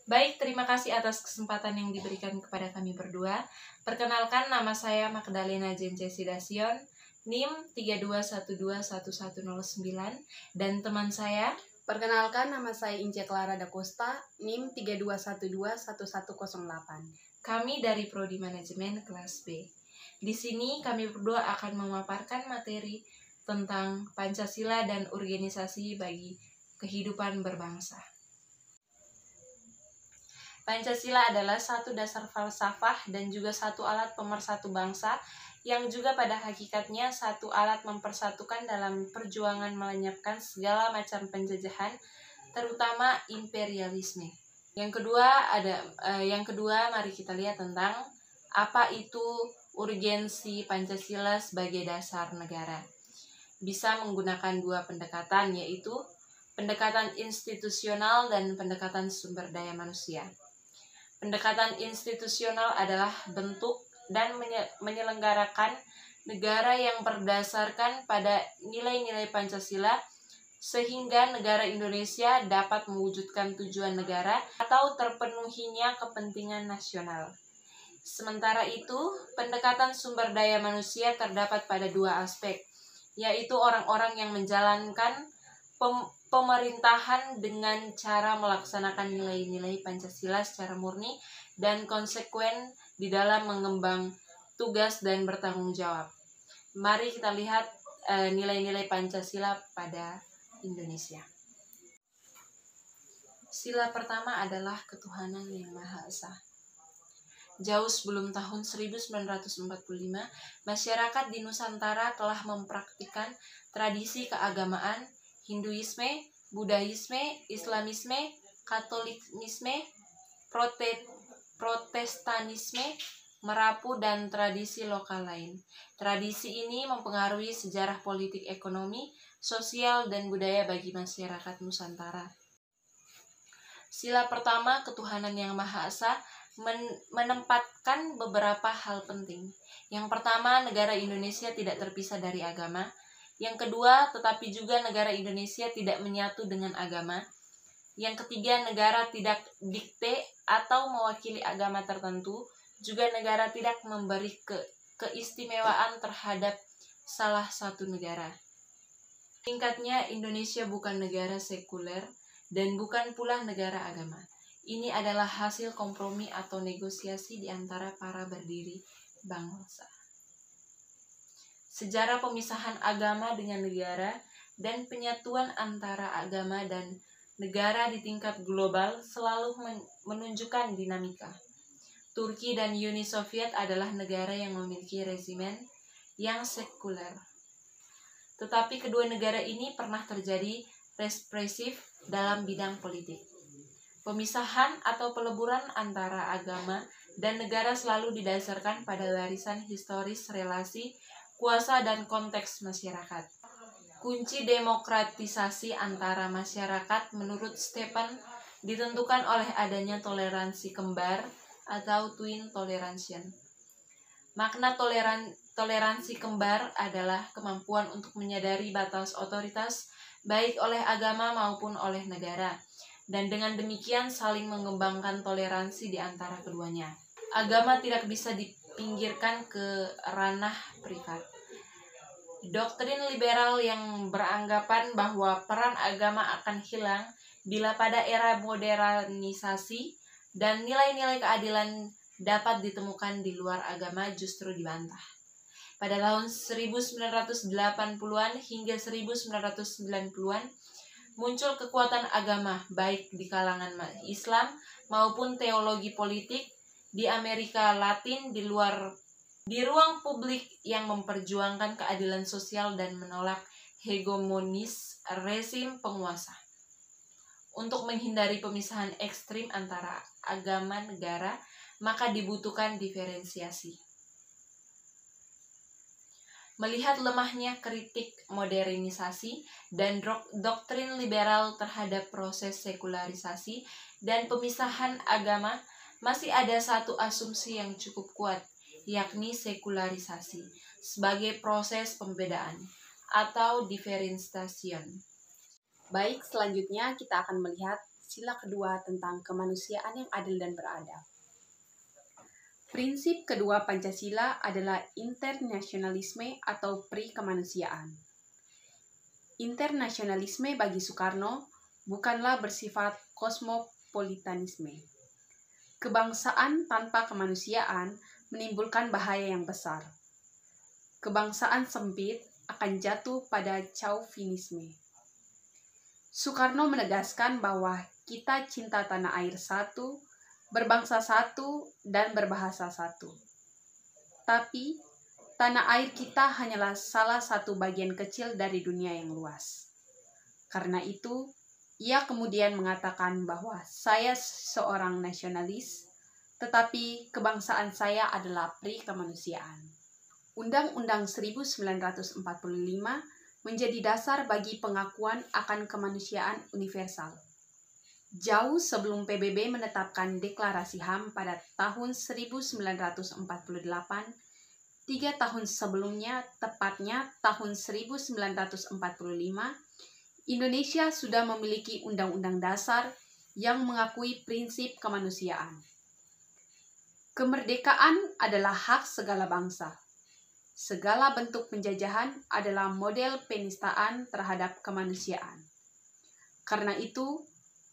Baik, terima kasih atas kesempatan yang diberikan kepada kami berdua. Perkenalkan, nama saya Magdalena Jencesidasion, NIM 32121109, dan teman saya. Perkenalkan, nama saya Ince Clara Da Costa, NIM 32121108. Kami dari Prodi Manajemen kelas B. Di sini kami berdua akan memaparkan materi tentang Pancasila dan organisasi bagi kehidupan berbangsa. Pancasila adalah satu dasar falsafah dan juga satu alat pemersatu bangsa yang juga pada hakikatnya satu alat mempersatukan dalam perjuangan melenyapkan segala macam penjajahan, terutama imperialisme. Yang kedua, mari kita lihat tentang apa itu urgensi Pancasila sebagai dasar negara. Bisa menggunakan dua pendekatan, yaitu pendekatan institusional dan pendekatan sumber daya manusia. Pendekatan institusional adalah bentuk dan menyelenggarakan negara yang berdasarkan pada nilai-nilai Pancasila sehingga negara Indonesia dapat mewujudkan tujuan negara atau terpenuhinya kepentingan nasional. Sementara itu, pendekatan sumber daya manusia terdapat pada dua aspek, yaitu orang-orang yang menjalankan pemerintahan dengan cara melaksanakan nilai-nilai Pancasila secara murni dan konsekuen di dalam mengemban tugas dan bertanggung jawab. Mari kita lihat nilai-nilai Pancasila pada Indonesia. Sila pertama adalah ketuhanan yang Maha Esa. Jauh sebelum tahun 1945, masyarakat di Nusantara telah mempraktikkan tradisi keagamaan Hinduisme, Buddhaisme, Islamisme, Katolikisme, Protestanisme, Merapu, dan tradisi lokal lain. Tradisi ini mempengaruhi sejarah politik, ekonomi, sosial, dan budaya bagi masyarakat Nusantara. Sila pertama, ketuhanan yang Maha Esa, menempatkan beberapa hal penting. Yang pertama, negara Indonesia tidak terpisah dari agama. Yang kedua, tetapi juga negara Indonesia tidak menyatu dengan agama. Yang ketiga, negara tidak dikte atau mewakili agama tertentu. Juga negara tidak memberi keistimewaan terhadap salah satu negara. Singkatnya, Indonesia bukan negara sekuler dan bukan pula negara agama. Ini adalah hasil kompromi atau negosiasi di antara para pendiri bangsa. Sejarah pemisahan agama dengan negara dan penyatuan antara agama dan negara di tingkat global selalu menunjukkan dinamika. Turki dan Uni Soviet adalah negara yang memiliki regimen yang sekuler. Tetapi kedua negara ini pernah terjadi represif dalam bidang politik. Pemisahan atau peleburan antara agama dan negara selalu didasarkan pada warisan historis relasi kuasa dan konteks masyarakat. Kunci demokratisasi antara masyarakat menurut Stephen ditentukan oleh adanya toleransi kembar atau twin toleration. Makna toleransi kembar adalah kemampuan untuk menyadari batas otoritas baik oleh agama maupun oleh negara, dan dengan demikian saling mengembangkan toleransi di antara keduanya. Agama tidak bisa dipinggirkan ke ranah privat. Doktrin liberal yang beranggapan bahwa peran agama akan hilang bila pada era modernisasi dan nilai-nilai keadilan dapat ditemukan di luar agama justru dibantah. Pada tahun 1980-an hingga 1990-an muncul kekuatan agama baik di kalangan Islam maupun teologi politik di Amerika Latin di ruang publik yang memperjuangkan keadilan sosial dan menolak hegemonis rezim penguasa. Untuk menghindari pemisahan ekstrim antara agama negara, maka dibutuhkan diferensiasi. Melihat lemahnya kritik modernisasi dan doktrin liberal terhadap proses sekularisasi dan pemisahan agama, masih ada satu asumsi yang cukup kuat, yakni sekularisasi sebagai proses pembedaan atau diferensiasi. Baik, selanjutnya kita akan melihat sila kedua tentang kemanusiaan yang adil dan beradab. Prinsip kedua Pancasila adalah internasionalisme atau pri-kemanusiaan. Internasionalisme bagi Soekarno bukanlah bersifat kosmopolitanisme. Kebangsaan tanpa kemanusiaan menimbulkan bahaya yang besar. Kebangsaan sempit akan jatuh pada chauvinisme. Soekarno menegaskan bahwa kita cinta tanah air satu, berbangsa satu, dan berbahasa satu. Tapi, tanah air kita hanyalah salah satu bagian kecil dari dunia yang luas. Karena itu, ia kemudian mengatakan bahwa saya seorang nasionalis, tetapi kebangsaan saya adalah pri-kemanusiaan. Undang-Undang 1945 menjadi dasar bagi pengakuan akan kemanusiaan universal. Jauh sebelum PBB menetapkan Deklarasi HAM pada tahun 1948, 3 tahun sebelumnya, tepatnya tahun 1945, Indonesia sudah memiliki undang-undang dasar yang mengakui prinsip kemanusiaan. Kemerdekaan adalah hak segala bangsa. Segala bentuk penjajahan adalah model penistaan terhadap kemanusiaan. Karena itu,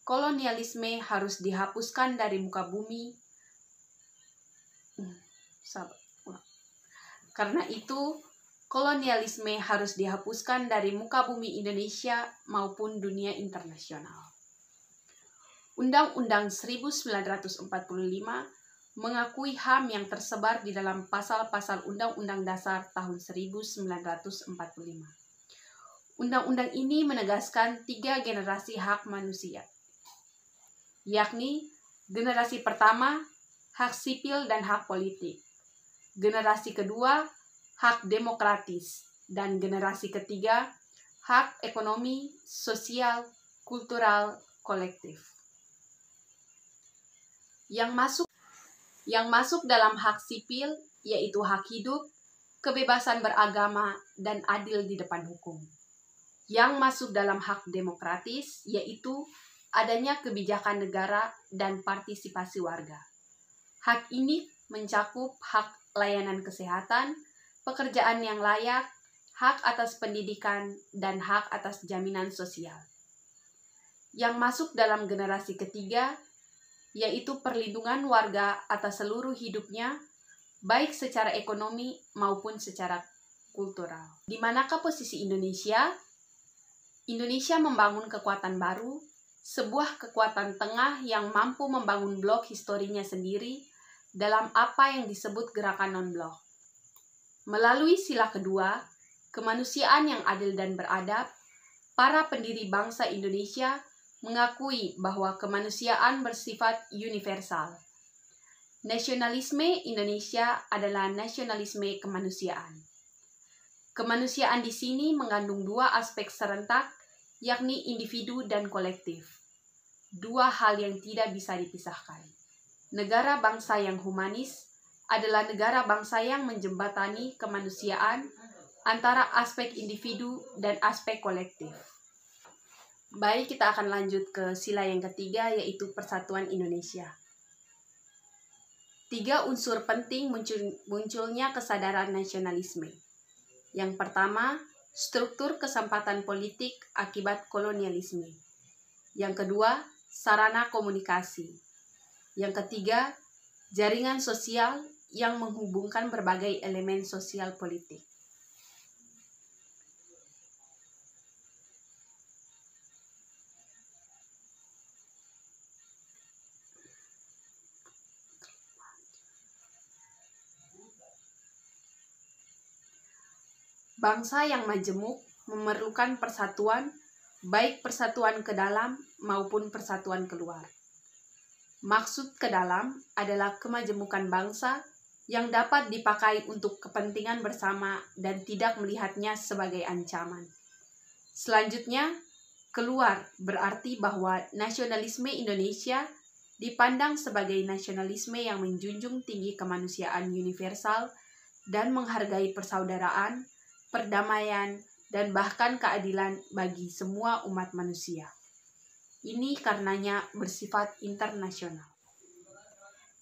kolonialisme harus dihapuskan dari muka bumi. Karena itu, kolonialisme harus dihapuskan dari muka bumi Indonesia maupun dunia internasional. Undang-Undang 1945 mengakui HAM yang tersebar di dalam pasal-pasal Undang-Undang Dasar tahun 1945. Undang-undang ini menegaskan 3 generasi hak manusia, yakni generasi pertama, hak sipil dan hak politik, generasi kedua, hak demokratis, dan generasi ketiga, hak ekonomi, sosial, kultural, kolektif. Yang masuk dalam hak sipil yaitu hak hidup, kebebasan beragama, dan adil di depan hukum. Yang masuk dalam hak demokratis yaitu adanya kebijakan negara dan partisipasi warga. Hak ini mencakup hak layanan kesehatan, pekerjaan yang layak, hak atas pendidikan, dan hak atas jaminan sosial. Yang masuk dalam generasi ketiga yaitu perlindungan warga atas seluruh hidupnya, baik secara ekonomi maupun secara kultural. Di manakah posisi Indonesia? Indonesia membangun kekuatan baru, sebuah kekuatan tengah yang mampu membangun blok historinya sendiri dalam apa yang disebut gerakan non-blok. Melalui sila kedua, kemanusiaan yang adil dan beradab, para pendiri bangsa Indonesia mengakui bahwa kemanusiaan bersifat universal. Nasionalisme Indonesia adalah nasionalisme kemanusiaan. Kemanusiaan di sini mengandung 2 aspek serentak, yakni individu dan kolektif. 2 hal yang tidak bisa dipisahkan. Negara bangsa yang humanis adalah negara bangsa yang menjembatani kemanusiaan antara aspek individu dan aspek kolektif. Baik, kita akan lanjut ke sila yang ketiga, yaitu Persatuan Indonesia. 3 unsur penting munculnya kesadaran nasionalisme. Yang pertama, struktur kesempatan politik akibat kolonialisme. Yang kedua, sarana komunikasi. Yang ketiga, jaringan sosial yang menghubungkan berbagai elemen sosial politik. Bangsa yang majemuk memerlukan persatuan, baik persatuan ke dalam maupun persatuan keluar. Maksud ke dalam adalah kemajemukan bangsa yang dapat dipakai untuk kepentingan bersama dan tidak melihatnya sebagai ancaman. Selanjutnya, keluar berarti bahwa nasionalisme Indonesia dipandang sebagai nasionalisme yang menjunjung tinggi kemanusiaan universal dan menghargai persaudaraan, perdamaian, dan bahkan keadilan bagi semua umat manusia. Ini karenanya bersifat internasional.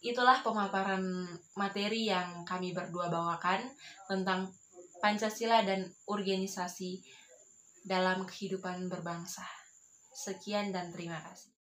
Itulah pemaparan materi yang kami berdua bawakan tentang Pancasila dan organisasi dalam kehidupan berbangsa. Sekian dan terima kasih.